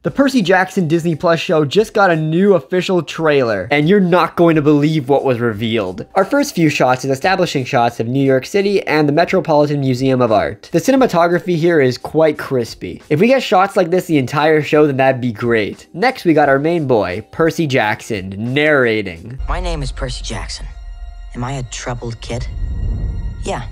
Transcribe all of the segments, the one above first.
The Percy Jackson Disney Plus show just got a new official trailer, and you're not going to believe what was revealed. Our first few shots is establishing shots of New York City and the Metropolitan Museum of Art. The cinematography here is quite crispy. If we get shots like this the entire show, then that'd be great. Next, we got our main boy, Percy Jackson, narrating. My name is Percy Jackson. Am I a troubled kid? Yeah.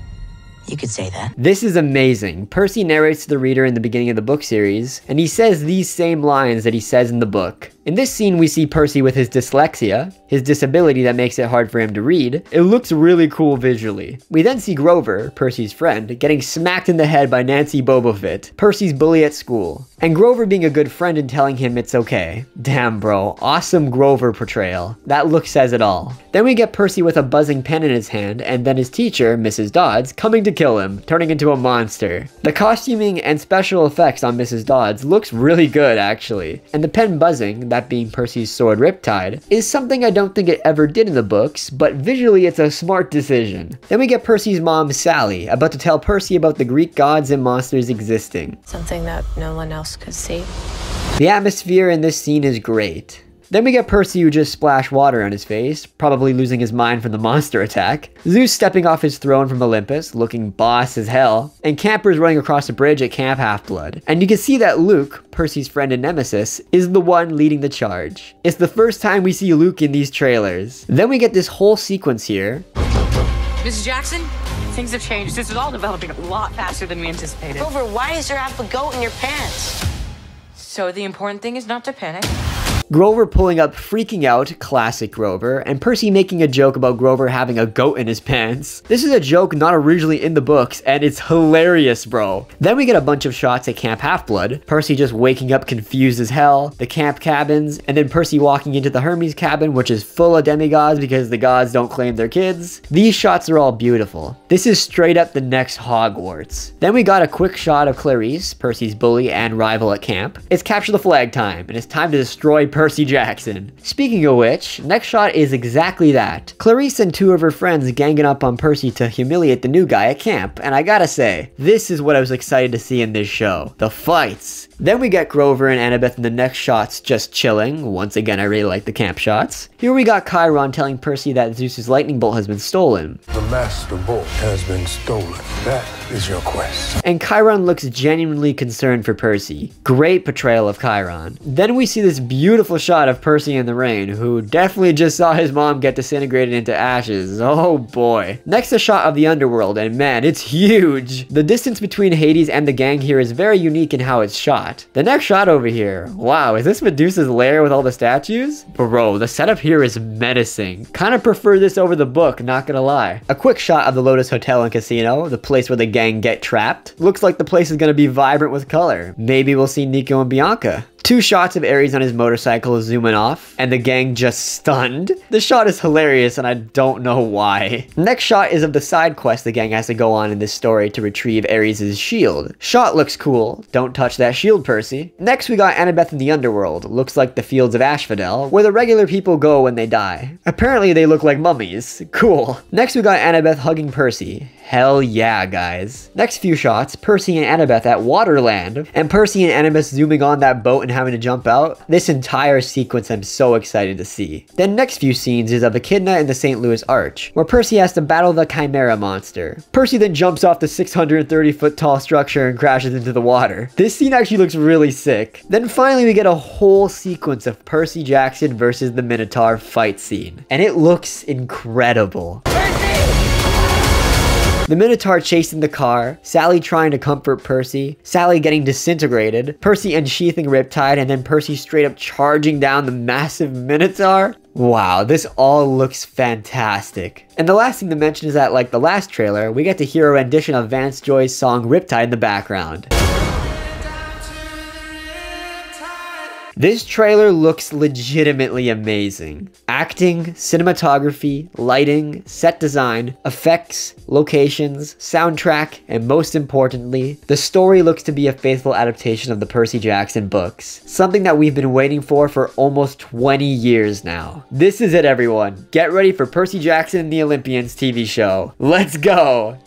You could say that. This is amazing. Percy narrates to the reader in the beginning of the book series, and he says these same lines that he says in the book. In this scene, we see Percy with his dyslexia, his disability that makes it hard for him to read. It looks really cool visually. We then see Grover, Percy's friend, getting smacked in the head by Nancy Bobofit, Percy's bully at school, and Grover being a good friend and telling him it's okay. Damn bro, awesome Grover portrayal. That look says it all. Then we get Percy with a buzzing pen in his hand, and then his teacher, Mrs. Dodds, coming to kill him, turning into a monster. The costuming and special effects on Mrs. Dodds looks really good actually, and the pen buzzing, that being Percy's sword Riptide, is something I don't think it ever did in the books, but visually it's a smart decision. Then we get Percy's mom, Sally, about to tell Percy about the Greek gods and monsters existing. Something that no one else could see. The atmosphere in this scene is great. Then we get Percy who just splashed water on his face, probably losing his mind from the monster attack. Zeus stepping off his throne from Olympus, looking boss as hell. And campers running across a bridge at Camp Half-Blood. And you can see that Luke, Percy's friend and nemesis, is the one leading the charge. It's the first time we see Luke in these trailers. Then we get this whole sequence here. Mrs. Jackson, things have changed. This is all developing a lot faster than we anticipated. Grover, why is there half a goat in your pants? So the important thing is not to panic. Grover pulling up, freaking out, classic Grover, and Percy making a joke about Grover having a goat in his pants. This is a joke not originally in the books, and it's hilarious, bro. Then we get a bunch of shots at Camp Half-Blood, Percy just waking up confused as hell, the camp cabins, and then Percy walking into the Hermes cabin, which is full of demigods because the gods don't claim their kids. These shots are all beautiful. This is straight up the next Hogwarts. Then we got a quick shot of Clarice, Percy's bully and rival at camp. It's capture the flag time, and it's time to destroy Percy Jackson. Speaking of which, next shot is exactly that. Clarice and two of her friends ganging up on Percy to humiliate the new guy at camp, and I gotta say, this is what I was excited to see in this show. The fights. Then we get Grover and Annabeth in the next shots just chilling. Once again, I really like the camp shots. Here we got Chiron telling Percy that Zeus's lightning bolt has been stolen. The master bolt has been stolen. That is your quest. And Chiron looks genuinely concerned for Percy. Great portrayal of Chiron. Then we see this beautiful shot of Percy in the rain, who definitely just saw his mom get disintegrated into ashes. Oh boy. Next, a shot of the underworld, and man, it's huge. The distance between Hades and the gang here is very unique in how it's shot. The next shot over here. Wow, is this Medusa's lair with all the statues? Bro, the setup here is menacing. Kind of prefer this over the book, not gonna lie. A quick shot of the Lotus Hotel and Casino, the place where the gang get trapped. Looks like the place is gonna be vibrant with color. Maybe we'll see Nico and Bianca. Two shots of Ares on his motorcycle zooming off, and the gang just stunned. The shot is hilarious, and I don't know why. Next shot is of the side quest the gang has to go on in this story to retrieve Ares' shield. Shot looks cool. Don't touch that shield, Percy. Next, we got Annabeth in the underworld. Looks like the fields of Asphodel, where the regular people go when they die. Apparently, they look like mummies. Cool. Next, we got Annabeth hugging Percy. Hell yeah, guys. Next few shots, Percy and Annabeth at Waterland, and Percy and Annabeth zooming on that boat and having to jump out. This entire sequence I'm so excited to see. Then next few scenes is of Echidna in the St. Louis Arch, where Percy has to battle the Chimera monster. Percy then jumps off the 630-foot tall structure and crashes into the water. This scene actually looks really sick. Then finally we get a whole sequence of Percy Jackson versus the Minotaur fight scene, and it looks incredible. The Minotaur chasing the car, Sally trying to comfort Percy, Sally getting disintegrated, Percy unsheathing Riptide, and then Percy straight up charging down the massive Minotaur. Wow, this all looks fantastic. And the last thing to mention is that, like the last trailer, we get to hear a rendition of Vance Joy's song Riptide in the background. This trailer looks legitimately amazing. Acting, cinematography, lighting, set design, effects, locations, soundtrack, and most importantly, the story looks to be a faithful adaptation of the Percy Jackson books. Something that we've been waiting for almost 20 years now. This is it, everyone. Get ready for Percy Jackson and the Olympians TV show. Let's go!